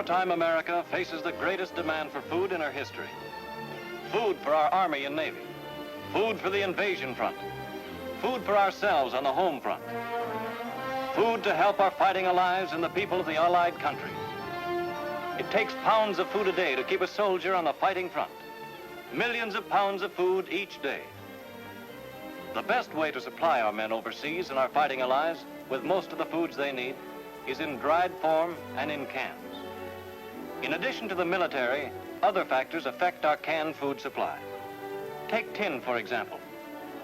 Wartime America faces the greatest demand for food in her history. Food for our Army and Navy. Food for the invasion front. Food for ourselves on the home front. Food to help our fighting allies and the people of the Allied countries. It takes pounds of food a day to keep a soldier on the fighting front. Millions of pounds of food each day. The best way to supply our men overseas and our fighting allies with most of the foods they need is in dried form and in cans. In addition to the military, other factors affect our canned food supply. Take tin, for example.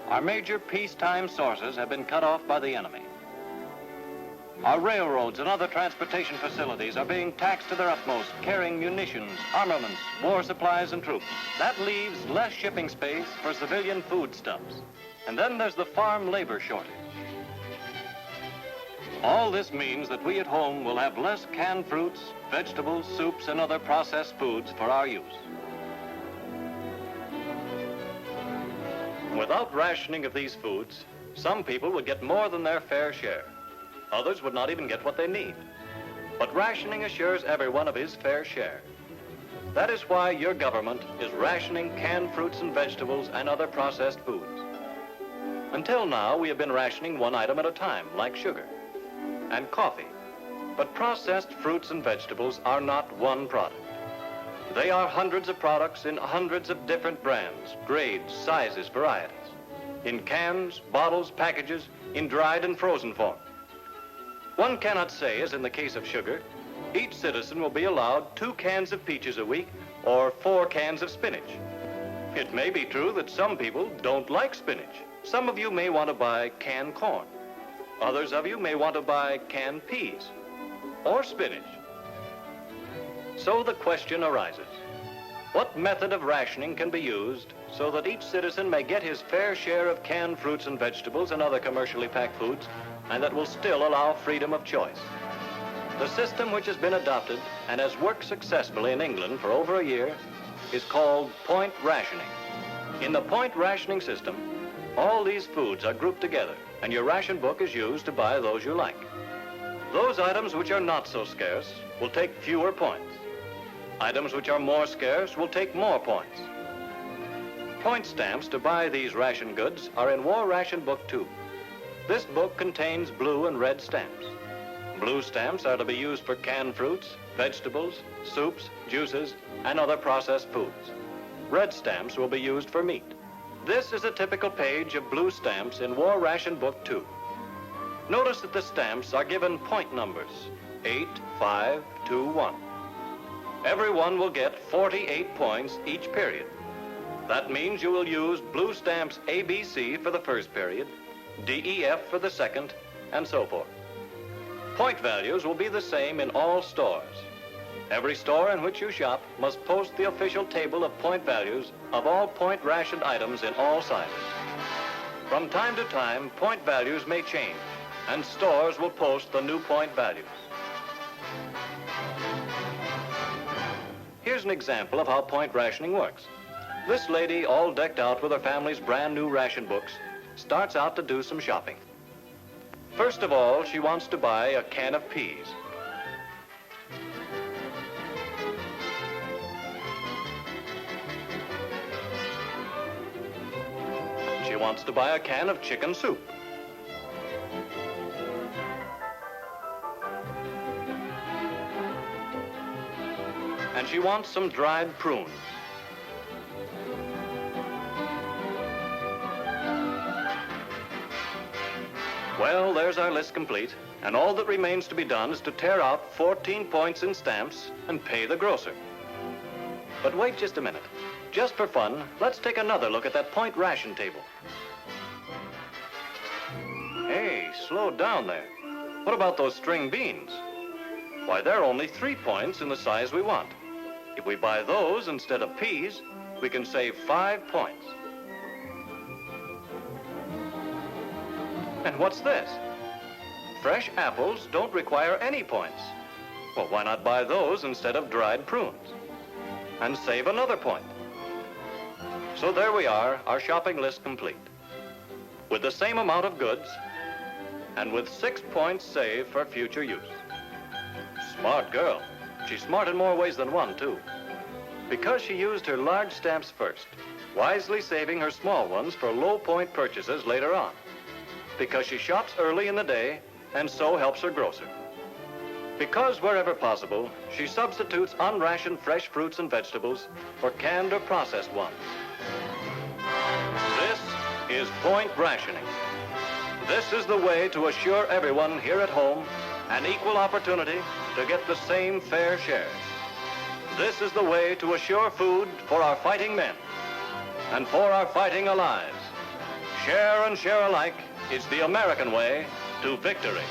Our major peacetime sources have been cut off by the enemy. Our railroads and other transportation facilities are being taxed to their utmost, carrying munitions, armaments, war supplies, and troops. That leaves less shipping space for civilian foodstuffs. And then there's the farm labor shortage. All this means that we at home will have less canned fruits, vegetables, soups, and other processed foods for our use. Without rationing of these foods, some people would get more than their fair share. Others would not even get what they need. But rationing assures everyone of his fair share. That is why your government is rationing canned fruits and vegetables and other processed foods. Until now, we have been rationing one item at a time, like sugar and coffee. But processed fruits and vegetables are not one product. They are hundreds of products in hundreds of different brands, grades, sizes, varieties. In cans, bottles, packages, in dried and frozen form. One cannot say, as in the case of sugar, each citizen will be allowed 2 cans of peaches a week or 4 cans of spinach. It may be true that some people don't like spinach. Some of you may want to buy canned corn. Others of you may want to buy canned peas or spinach. So the question arises, what method of rationing can be used so that each citizen may get his fair share of canned fruits and vegetables and other commercially packed foods, and that will still allow freedom of choice? The system which has been adopted and has worked successfully in England for over a year is called point rationing. In the point rationing system, all these foods are grouped together, and your ration book is used to buy those you like. Those items which are not so scarce will take fewer points. Items which are more scarce will take more points. Point stamps to buy these ration goods are in War Ration Book 2. This book contains blue and red stamps. Blue stamps are to be used for canned fruits, vegetables, soups, juices, and other processed foods. Red stamps will be used for meat. This is a typical page of blue stamps in War Ration Book 2. Notice that the stamps are given point numbers, 8, 5, 2, 1. Everyone will get 48 points each period. That means you will use blue stamps ABC for the first period, DEF for the second, and so forth. Point values will be the same in all stores. Every store in which you shop must post the official table of point values of all point rationed items in all sizes. From time to time, point values may change, and stores will post the new point values. Here's an example of how point rationing works. This lady, all decked out with her family's brand new ration books, starts out to do some shopping. First of all, she wants to buy a can of peas. She wants to buy a can of chicken soup. And she wants some dried prunes. Well, there's our list complete, and all that remains to be done is to tear out 14 points in stamps and pay the grocer. But wait just a minute. Just for fun, let's take another look at that point ration table. Hey, slow down there. What about those string beans? Why, they're only 3 points in the size we want. If we buy those instead of peas, we can save 5 points. And what's this? Fresh apples don't require any points. Well, why not buy those instead of dried prunes? And save another point. So there we are, our shopping list complete. With the same amount of goods, and with 6 points saved for future use. Smart girl. She's smart in more ways than one, too. Because she used her large stamps first, wisely saving her small ones for low-point purchases later on. Because she shops early in the day and so helps her grocer. Because wherever possible, she substitutes unrationed fresh fruits and vegetables for canned or processed ones. This is point rationing. This is the way to assure everyone here at home an equal opportunity to get the same fair shares. This is the way to assure food for our fighting men and for our fighting allies. Share and share alike is the American way to victory.